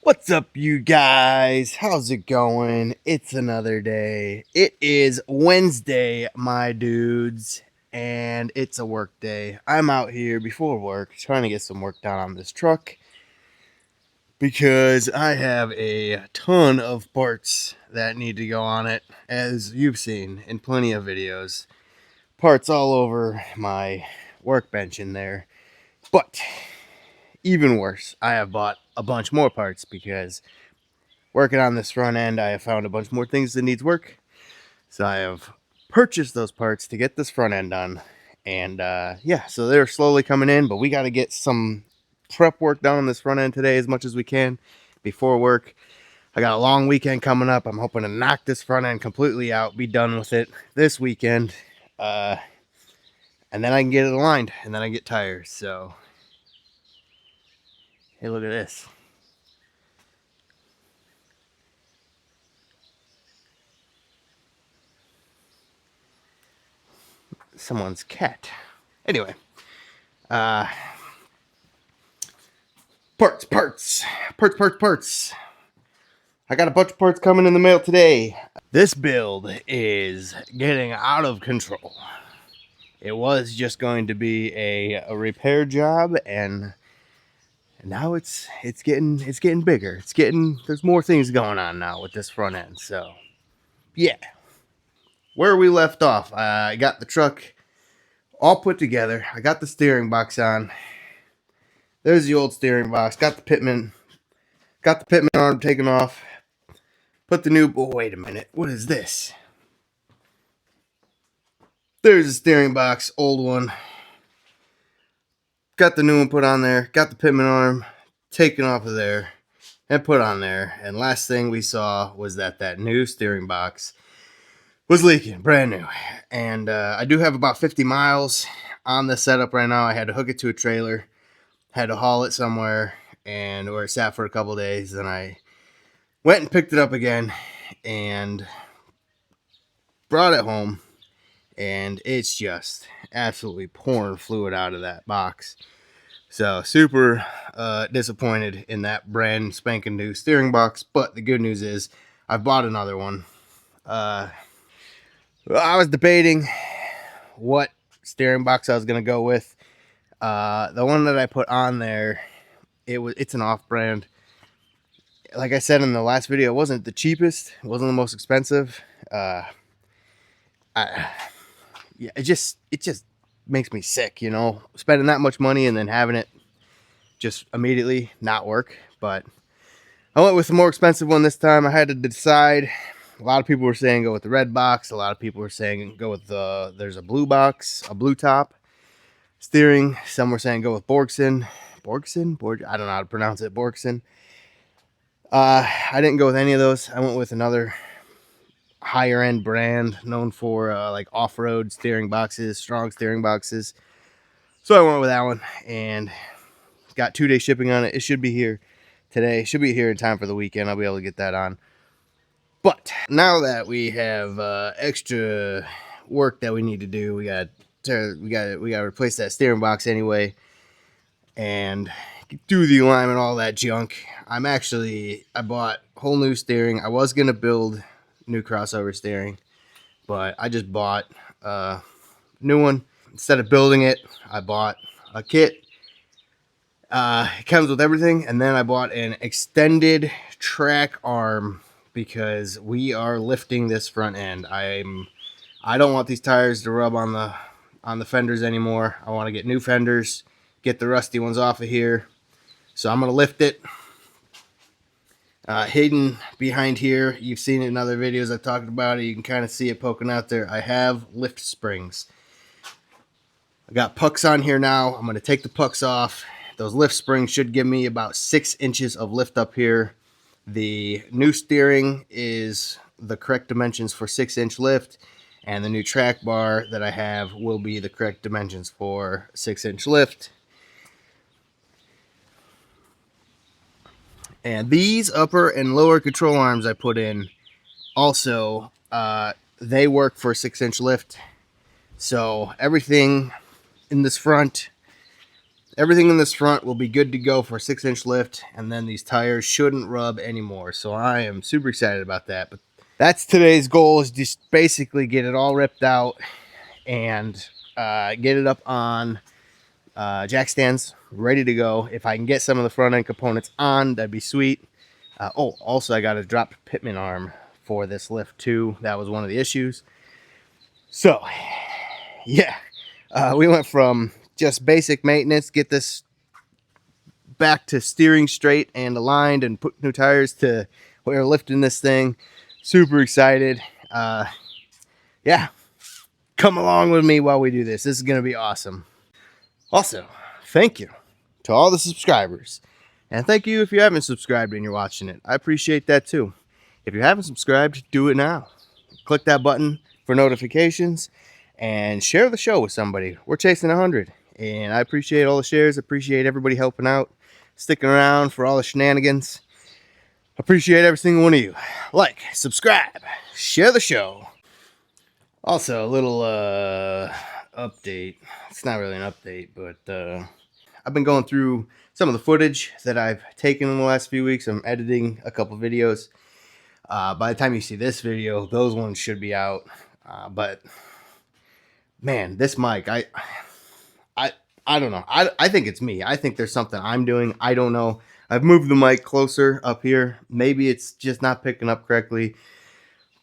What's up, you guys? How's it going? It's another day. It is Wednesday, my dudes, and it's a work day. I'm out here before work trying to get some work done on this truck because I have a ton of parts that need to go on it, as you've seen in plenty of videos. Parts all over my workbench in there. But even worse, I have bought a bunch more parts because working on this front end, I have found a bunch more things that needs work. So I have purchased those parts to get this front end done. And yeah, so they're slowly coming in, but we got to get some prep work done on this front end today as much as we can before work. I got a long weekend coming up. I'm hoping to knock this front end completely out, be done with it this weekend. And then I can get it aligned, and then I get tires. So, hey, look at this. Someone's cat. Anyway, parts. I got a bunch of parts coming in the mail today. This build is getting out of control. It was just going to be a repair job, and now it's getting bigger. There's more things going on now with this front end. So yeah, where we left off, I got the truck all put together. I got the steering box on. There's the old steering box. Got the pitman arm taken off. Put the new... Oh, wait a minute. What is this? There's the steering box, old one. Got the new one put on there. Got the pitman arm taken off of there and put on there. And last thing we saw was that new steering box was leaking, brand new. And I do have about 50 miles on the setup right now. I had to hook it to a trailer, had to haul it somewhere, and where it sat for a couple days. Then I went and picked it up again and brought it home, and it's just absolutely pouring fluid out of that box. So super disappointed in that brand spanking new steering box. But the good news is I've bought another one. I was debating what steering box I was going to go with. The one that I put on there, it's an off-brand. Like I said in the last video, it wasn't the cheapest. It wasn't the most expensive. It just makes me sick, you know, spending that much money and then having it just immediately not work. But I went with the more expensive one this time. I had to decide. A lot of people were saying go with the red box. A lot of people were saying go with there's a blue box, a blue top steering. Some were saying go with Borgson. I don't know how to pronounce it. Borgson. I didn't go with any of those. I went with another higher end brand known for like off-road steering boxes, strong steering boxes. So I went with that one and got 2-day shipping on it. It should be here today. Should be here in time for the weekend. I'll be able to get that on. But now that we have extra work that we need to do, we got to replace that steering box anyway and do the alignment, all that junk. I bought whole new steering. I was gonna build new crossover steering, but I just bought a new one. Instead of building it, I bought a kit. It comes with everything, and then I bought an extended track arm because we are lifting this front end. I don't want these tires to rub on the fenders anymore. I want to get new fenders, get the rusty ones off of here. So I'm going to lift it. Hidden behind here, you've seen it in other videos I've talked about it. You can kind of see it poking out there. I have lift springs. I got pucks on here now. I'm going to take the pucks off. Those lift springs should give me about 6 inches of lift up here. The new steering is the correct dimensions for 6-inch lift, and the new track bar that I have will be the correct dimensions for 6-inch lift. And these upper and lower control arms I put in also, they work for 6-inch lift. So everything in this front will be good to go for a 6-inch lift, and then these tires shouldn't rub anymore. So I am super excited about that. But that's today's goal, is just basically get it all ripped out and get it up on jack stands, ready to go. If I can get some of the front end components on, that'd be sweet. Also I got a dropped pitman arm for this lift too. That was one of the issues. So yeah, we went from just basic maintenance, get this back to steering straight and aligned and put new tires, to we're lifting this thing. Super excited. Yeah, come along with me while we do this. This is gonna be awesome. Also, thank you to all the subscribers, and thank you if you haven't subscribed and you're watching it. I appreciate that too. If you haven't subscribed, do it now. Click that button for notifications and share the show with somebody. We're chasing 100, and I appreciate all the shares. Appreciate everybody helping out, sticking around for all the shenanigans. Appreciate every single one of you. Like, subscribe, share the show. Also, a little update. It's not really an update, but I've been going through some of the footage that I've taken in the last few weeks. I'm editing a couple videos. By the time you see this video, those ones should be out. But man, this mic, I don't know. I think it's me. I think there's something I'm doing. I don't know. I've moved the mic closer up here. Maybe it's just not picking up correctly.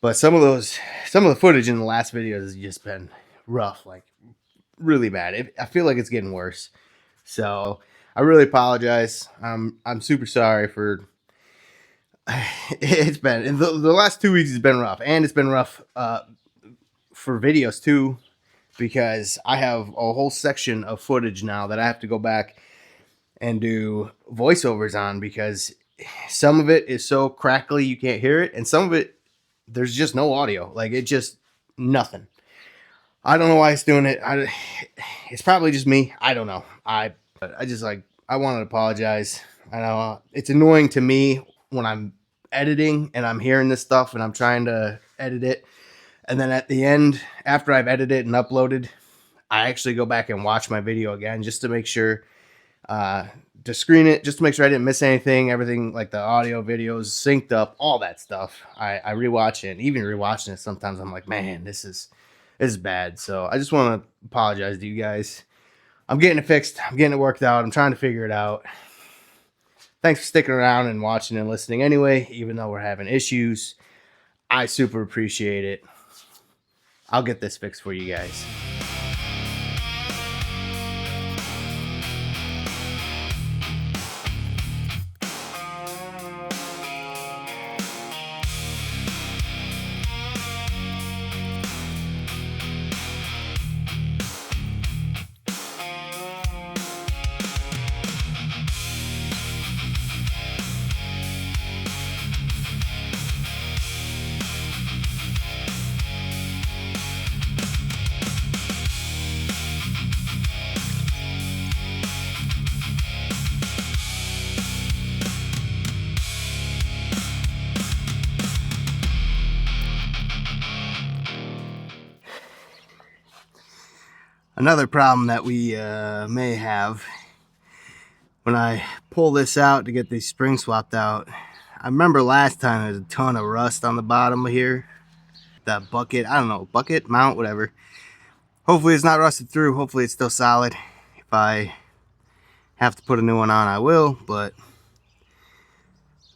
But some of the footage in the last videos has just been rough, like really bad. I feel like it's getting worse. So I really apologize. I'm super sorry for. It's been the last 2 weeks has been rough, and it's been rough for videos too, because I have a whole section of footage now that I have to go back and do voiceovers on, because some of it is so crackly you can't hear it, and some of it there's just no audio. Like, it just nothing. I don't know why it's doing it. It's probably just me. I don't know. I wanted to apologize. I know it's annoying to me when I'm editing and I'm hearing this stuff and I'm trying to edit it, and then at the end, after I've edited and uploaded, I actually go back and watch my video again just to make sure, to screen it, just to make sure I didn't miss anything, everything, like the audio, videos synced up, all that stuff. I rewatch it, and even rewatching it sometimes I'm like, man, this is bad. So I just want to apologize to you guys. I'm getting it fixed. I'm getting it worked out. I'm trying to figure it out. Thanks for sticking around and watching and listening anyway, even though we're having issues. I super appreciate it. I'll get this fixed for you guys. Another problem that we may have when I pull this out to get these springs swapped out, I remember last time there was a ton of rust on the bottom of here. That bucket, I don't know, bucket, mount, whatever. Hopefully it's not rusted through. Hopefully it's still solid. If I have to put a new one on, I will, but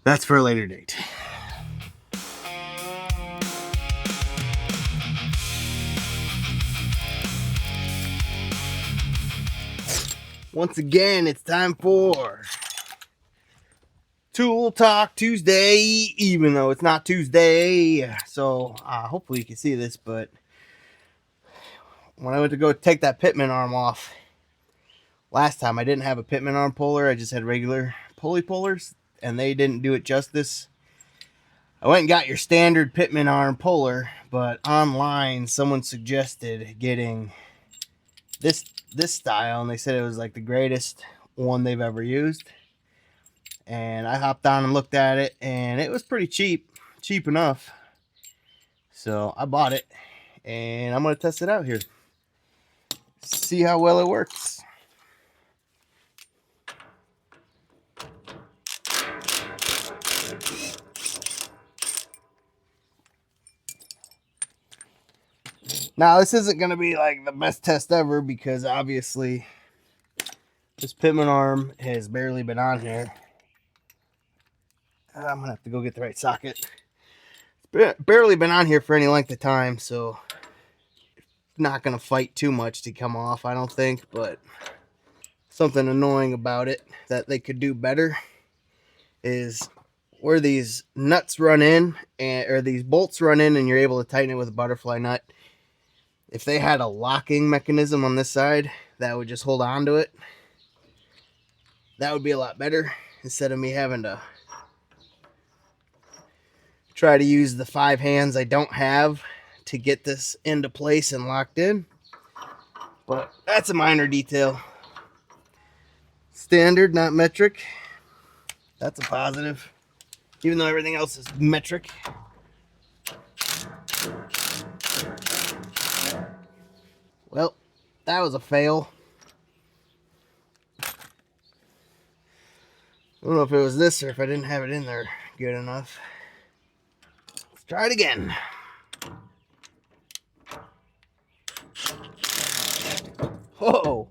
that's for a later date. Once again, it's time for Tool Talk Tuesday, even though it's not Tuesday. So hopefully you can see this, but when I went to go take that pitman arm off last time, I didn't have a pitman arm puller. I just had regular pulley pullers, and they didn't do it justice. I went and got your standard Pitman arm puller, but online someone suggested getting this style, and they said it was like the greatest one they've ever used. And I hopped on and looked at it, and it was pretty cheap enough. So I bought it, and I'm gonna test it out here, see how well it works. Now, this isn't going to be like the best test ever because obviously this Pitman arm has barely been on here. I'm going to have to go get the right socket. It's barely been on here for any length of time, so not going to fight too much to come off, I don't think. But something annoying about it that they could do better is where these nuts run in, or these bolts run in, and you're able to tighten it with a butterfly nut. If they had a locking mechanism on this side that would just hold on to it, that would be a lot better, instead of me having to try to use the 5 hands I don't have to get this into place and locked in. But that's a minor detail. Standard, not metric. That's a positive, even though everything else is metric. Well, that was a fail. I don't know if it was this or if I didn't have it in there good enough. Let's try it again. Whoa,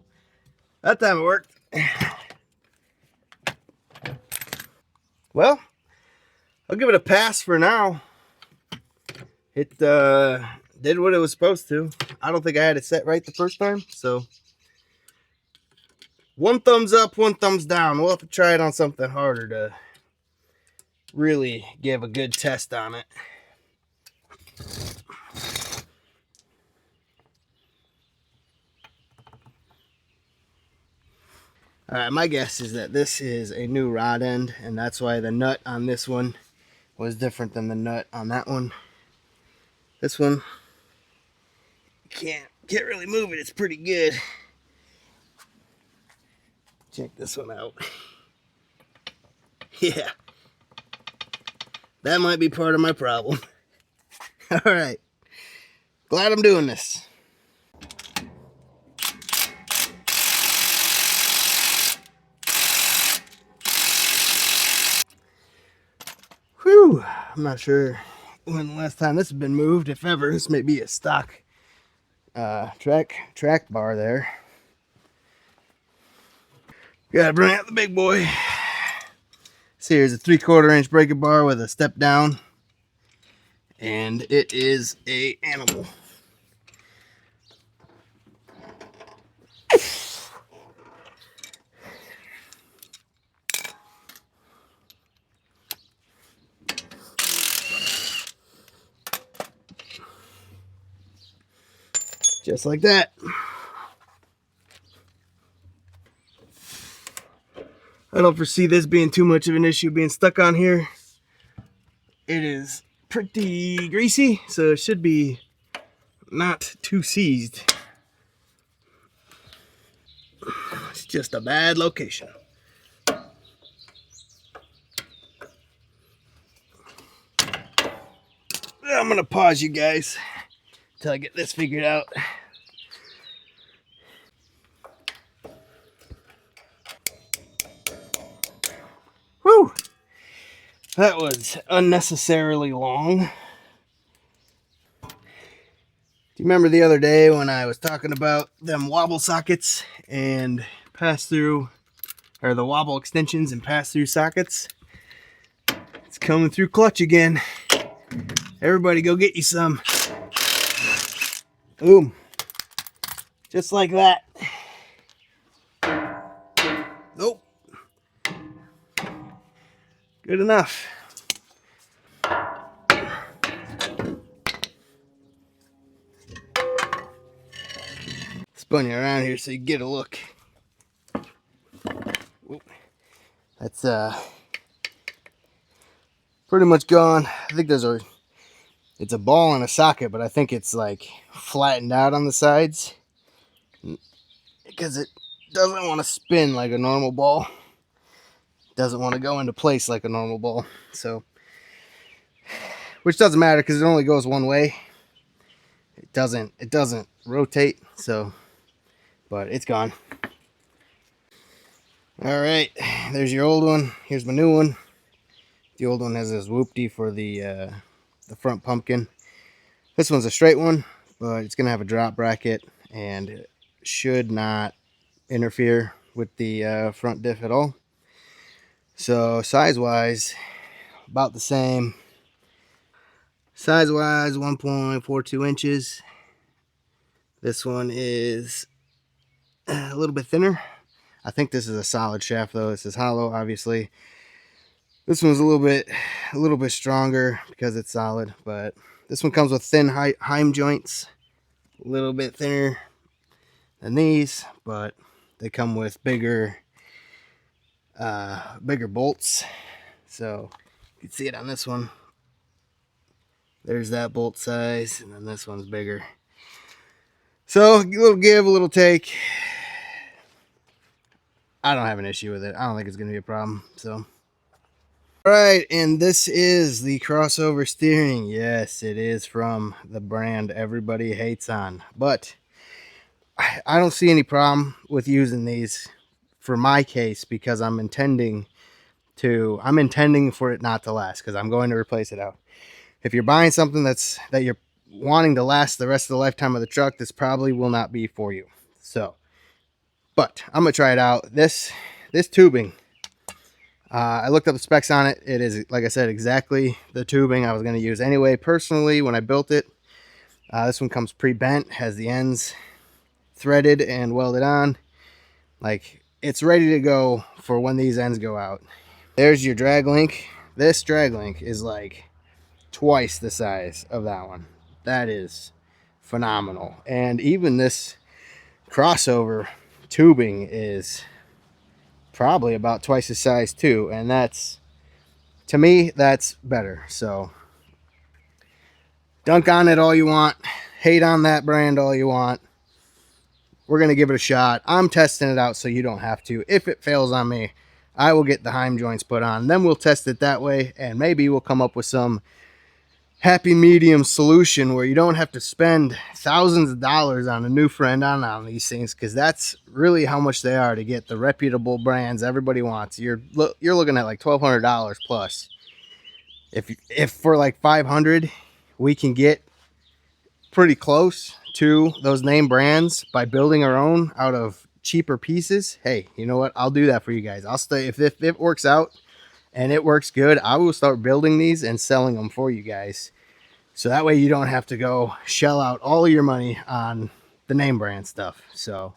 that time it worked. Well, I'll give it a pass for now. It did what it was supposed to. I don't think I had it set right the first time, so 1 thumbs up, 1 thumbs down. We'll have to try it on something harder to really give a good test on it. Alright, my guess is that this is a new rod end, and that's why the nut on this one was different than the nut on that one. This one, can't really move it. It's pretty good. Check this one out. Yeah, that might be part of my problem. Alright, glad I'm doing this. Whew, I'm not sure when the last time this has been moved, if ever. This may be a stock track bar there. Gotta bring out the big boy. See, here's a 3/4 inch breaker bar with a step down, and it is a animal. Just like that. I don't foresee this being too much of an issue being stuck on here. It is pretty greasy, so it should be not too seized. It's just a bad location. I'm gonna pause you guys until I get this figured out. Whew! That was unnecessarily long. Do you remember the other day when I was talking about them wobble sockets and pass through, or the wobble extensions and pass through sockets? It's coming through clutch again. Everybody go get you some. Boom. Just like that. Nope. Good enough. Spun you around here so you get a look. Whoop. That's pretty much gone. I think it's a ball and a socket, but I think it's like flattened out on the sides because it doesn't want to spin like a normal ball. It doesn't want to go into place like a normal ball. So, which doesn't matter because it only goes one way. It doesn't rotate. So, but it's gone. All right, there's your old one. Here's my new one. The old one has this whoopty for the front pumpkin. This one's a straight one, but it's gonna have a drop bracket and it should not interfere with the front diff at all. So size-wise, about the same. Size-wise, 1.42 inches. This one is a little bit thinner. I think this is a solid shaft though. This is hollow, obviously. This one's a little bit stronger because it's solid, but this one comes with thin heim joints, a little bit thinner than these, but they come with bigger bolts. So you can see it on this one. There's that bolt size, and then this one's bigger. So a little give, a little take. I don't have an issue with it. I don't think it's going to be a problem. So, all right, and this is the crossover steering. Yes, it is from the brand everybody hates on, but I don't see any problem with using these for my case because I'm intending for it not to last because I'm going to replace it out. If you're buying something that you're wanting to last the rest of the lifetime of the truck, this probably will not be for you. So, but I'm gonna try it out. This tubing, I looked up the specs on it. It is, like I said, exactly the tubing I was gonna use anyway. Personally, when I built it, this one comes pre-bent, has the ends threaded and welded on. Like, it's ready to go for when these ends go out. There's your drag link. This drag link is like twice the size of that one. That is phenomenal. And even this crossover tubing is probably about twice the size too, and that's, to me, that's better. So dunk on it all you want, hate on that brand all you want. We're gonna give it a shot. I'm testing it out so you don't have to. If it fails on me, I will get the heim joints put on, then we'll test it that way, and maybe we'll come up with some happy medium solution where you don't have to spend thousands of dollars on a new friend on these things, because that's really how much they are to get the reputable brands everybody wants. You're looking at like $1,200 plus. If for like $500 we can get pretty close to those name brands by building our own out of cheaper pieces, hey, you know what, I'll do that for you guys. I'll stay. If it works out and it works good, I will start building these and selling them for you guys. So that way you don't have to go shell out all of your money on the name brand stuff. So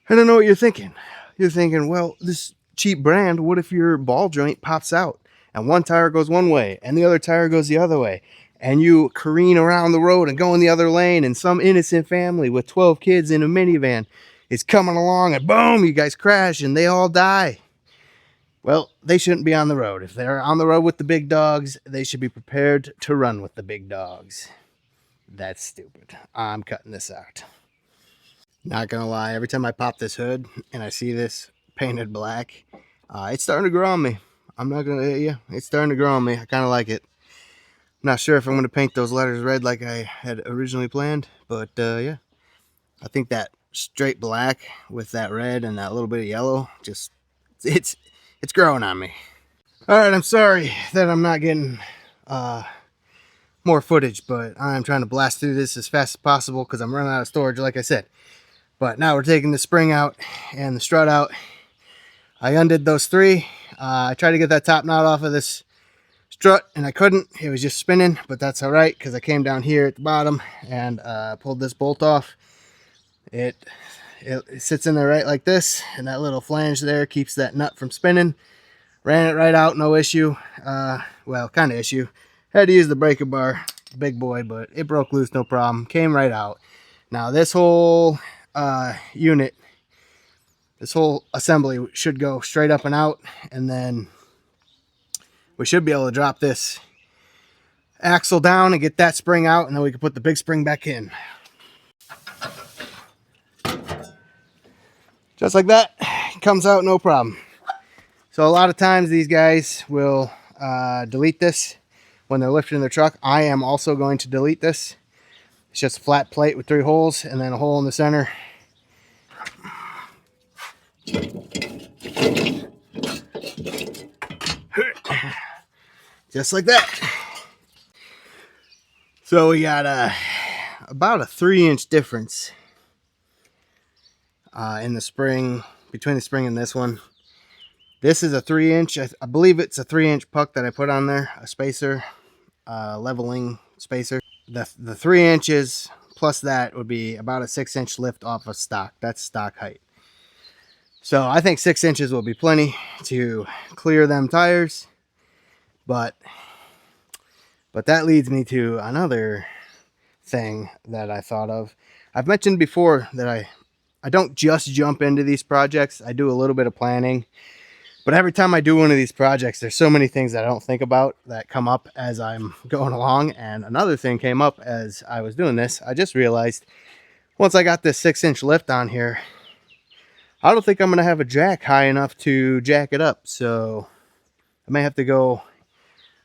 I don't know what you're thinking. You're thinking, well, this cheap brand, what if your ball joint pops out and one tire goes one way and the other tire goes the other way, and you careen around the road and go in the other lane, and some innocent family with 12 kids in a minivan is coming along and boom, you guys crash and they all die. Well, they shouldn't be on the road. If they're on the road with the big dogs, they should be prepared to run with the big dogs. That's stupid. I'm cutting this out. Not gonna lie, every time I pop this hood and I see this painted black, it's starting to grow on me. I'm not gonna, yeah, it's starting to grow on me. I kind of like it. Not sure if I'm gonna paint those letters red like I had originally planned, but yeah, I think that straight black with that red and that little bit of yellow, just it's growing on me. All right, I'm sorry that I'm not getting more footage, but I'm trying to blast through this as fast as possible because I'm running out of storage, like I said. But now we're taking the spring out and the strut out. I undid those three. I tried to get that top knot off of this strut and I couldn't. It was just spinning, but that's all right because I came down here at the bottom and pulled this bolt off. It sits in there right like this, and that little flange there keeps that nut from spinning. Ran it right out, no issue. Well, kind of issue. Had to use the breaker bar, big boy, but it broke loose, no problem. Came right out. Now this whole unit, this whole assembly should go straight up and out, and then we should be able to drop this axle down and get that spring out, and then we can put the big spring back in. Just like that, comes out no problem. So a lot of times these guys will delete this when they're lifting their truck. I am also going to delete this. It's just a flat plate with 3 holes and then a hole in the center. Just like that. So we got about a 3-inch difference in the spring, between the spring and this one. This is a 3-inch. I believe it's a 3-inch puck that I put on there, a spacer, leveling spacer. The 3 inches plus that would be about a 6-inch lift off of stock. That's stock height. So I think 6 inches will be plenty to clear them tires. But that leads me to another thing that I thought of. I've mentioned before that I don't just jump into these projects. I do a little bit of planning. But every time I do one of these projects, there's so many things that I don't think about that come up as I'm going along. And another thing came up as I was doing this. I just realized once I got this 6-inch lift on here, I don't think I'm going to have a jack high enough to jack it up. So I may have to go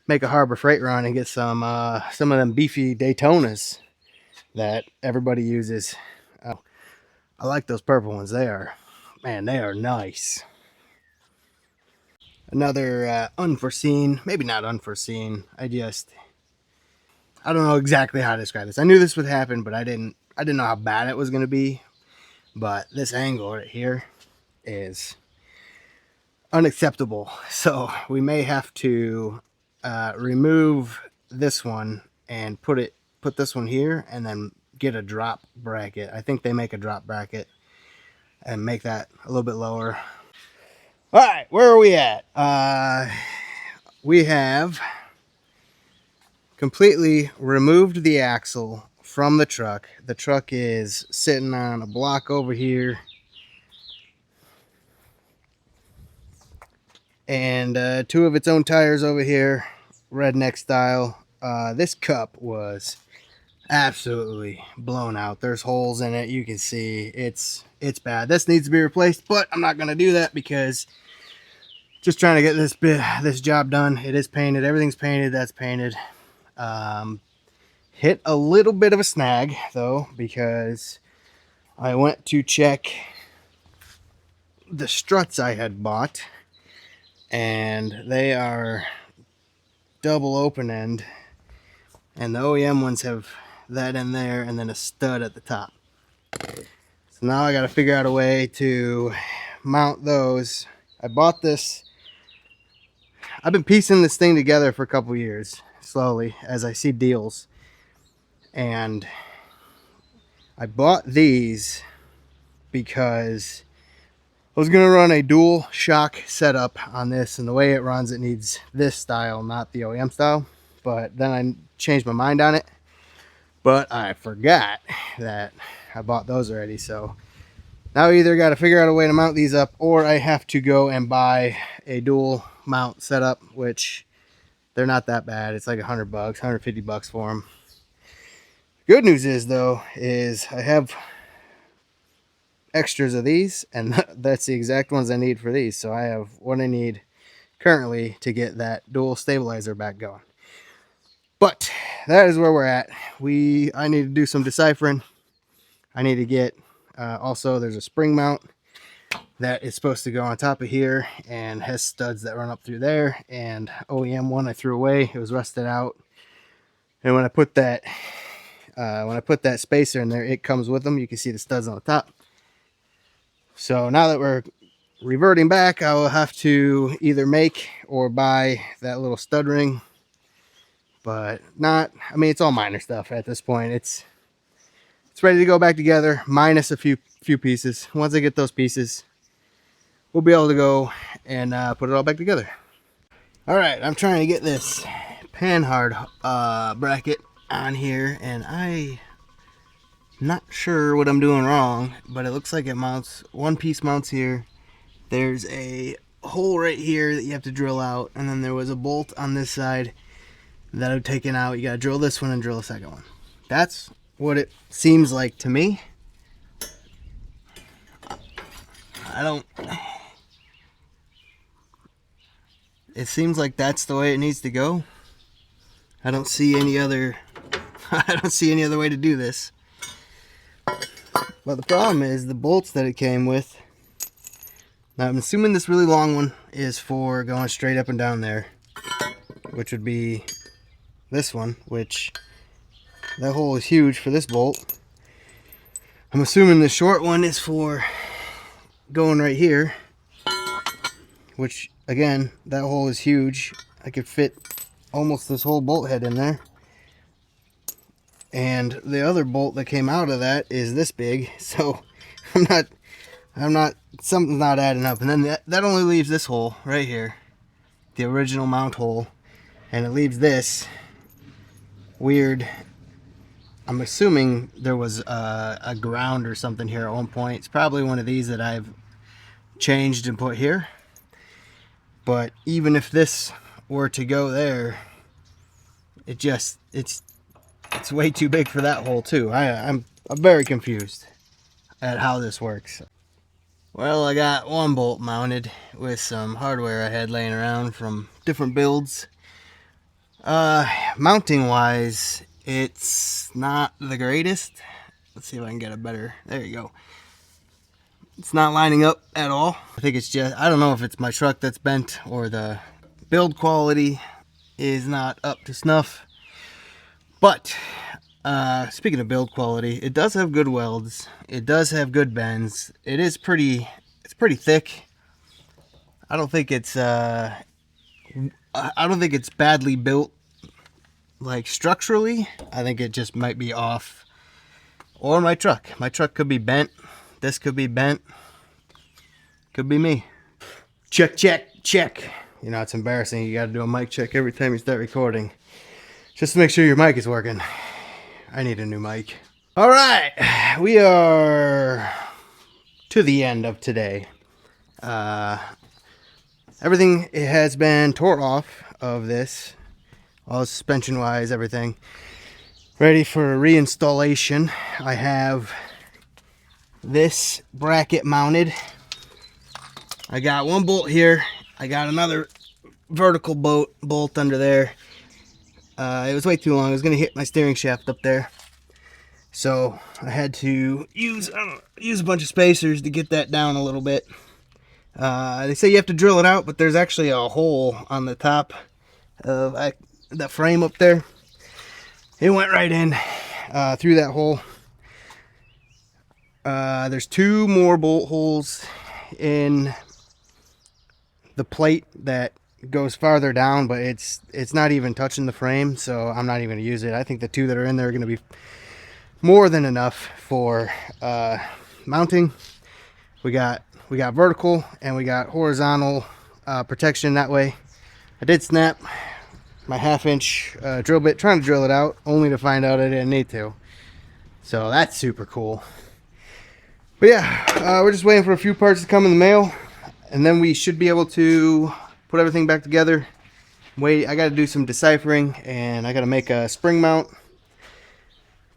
make a Harbor Freight run and get some of them beefy Daytonas that everybody uses. I like those purple ones. They are nice. Another unforeseen, maybe not unforeseen. I don't know exactly how to describe this. I knew this would happen, but I didn't know how bad it was going to be. But this angle right here is unacceptable. So we may have to remove this one and put this one here, and then get a drop bracket. I think they make a drop bracket and make that a little bit lower. All right, where are we at? We have completely removed the axle from the truck. The truck is sitting on a block over here. And 2 of its own tires over here, redneck style. This cup was absolutely blown out. There's holes in it. You can see it's bad. This needs to be replaced, but I'm not going to do that because just trying to get this job done. It is painted. Everything's painted. That's painted. Hit a little bit of a snag though, because I went to check the struts I had bought, and they are double open end, and the OEM ones have that in there and then a stud at the top. So now I got to figure out a way to mount those. I bought this. I've been piecing this thing together for a couple years, slowly, as I see deals. And I bought these because I was going to run a dual shock setup on this, and the way it runs, it needs this style, not the OEM style. But then I changed my mind on it. But I forgot that I bought those already. So now I either got to figure out a way to mount these up, or I have to go and buy a dual mount setup, which they're not that bad. It's like $100, $150 for them. Good news is though, is I have extras of these, and that's the exact ones I need for these. So I have what I need currently to get that dual stabilizer back going. But that is where we're at. I need to do some deciphering. I need to get also, there's a spring mount that is supposed to go on top of here and has studs that run up through there, and OEM one I threw away. It was rusted out, and when I put that spacer in there, it comes with them. You can see the studs on the top. So now that we're reverting back, I will have to either make or buy that little stud ring. But not, I mean, it's all minor stuff at this point. It's ready to go back together, minus a few pieces. Once I get those pieces, we'll be able to go and put it all back together. All right, I'm trying to get this panhard bracket on here, and I'm not sure what I'm doing wrong, but it looks like it mounts, one piece mounts here. There's a hole right here that you have to drill out, and then there was a bolt on this side that I've taken out. You gotta drill this one and drill a second one. That's what it seems like to me. It seems like that's the way it needs to go. I don't see any other way to do this. But the problem is the bolts that it came with. Now I'm assuming this really long one is for going straight up and down there, which would be this one, which that hole is huge for this bolt. I'm assuming the short one is for going right here, which again, that hole is huge. I could fit almost this whole bolt head in there. And the other bolt that came out of that is this big, so something's not adding up. And then that only leaves this hole right here, the original mount hole, and it leaves this weird. I'm assuming there was a ground or something here at one point. It's probably one of these that I've changed and put here. But even if this were to go there, it's way too big for that hole too. I'm very confused at how this works. Well, I got one bolt mounted with some hardware I had laying around from different builds. Mounting wise, it's not the greatest. Let's see if I can get a better, there you go. It's not lining up at all. I think it's just, I don't know if it's my truck that's bent or the build quality is not up to snuff. But speaking of build quality, it does have good welds. It does have good bends. It's pretty thick. I don't think it's badly built, like structurally. I think it just might be off. Or my truck. My truck could be bent. This could be bent. Could be me. Check, check, check. You know, it's embarrassing. You got to do a mic check every time you start recording, just to make sure your mic is working. I need a new mic. All right, we are to the end of today. Everything has been tore off of this, all suspension wise, everything ready for reinstallation. I have this bracket mounted. I got one bolt here. I got another vertical bolt under there. It was way too long. I was going to hit my steering shaft up there. So I had to use a bunch of spacers to get that down a little bit. They say you have to drill it out, but there's actually a hole on the top of the frame up there. It went right in through that hole. There's two more bolt holes in the plate that goes farther down, but it's not even touching the frame, so I'm not even going to use it. I think the two that are in there are going to be more than enough for mounting. We got vertical and we got horizontal protection that way. I did snap my 1/2-inch drill bit trying to drill it out, only to find out I didn't need to. So that's super cool. But yeah, we're just waiting for a few parts to come in the mail, and then we should be able to put everything back together. I got to do some deciphering, and I got to make a spring mount.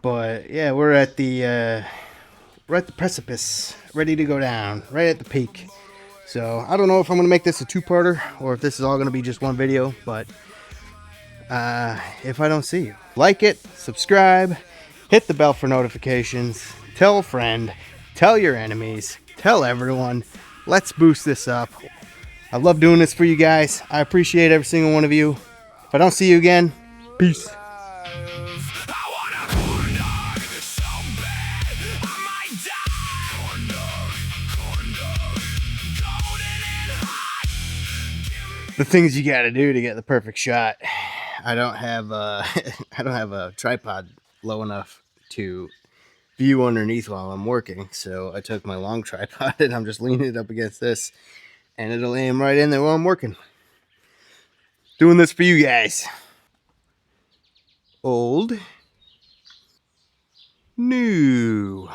But yeah, we're at the precipice, ready to go down, right at the peak. So I don't know if I'm going to make this a two-parter or if this is all going to be just one video, but if I don't see you, like it, subscribe, hit the bell for notifications, tell a friend, tell your enemies, tell everyone. Let's boost this up. I love doing this for you guys. I appreciate every single one of you. If I don't see you again, peace. The things you gotta do to get the perfect shot. I don't have a tripod low enough to view underneath while I'm working, so I took my long tripod and I'm just leaning it up against this, and it'll aim right in there while I'm working. Doing this for you guys. Old, new.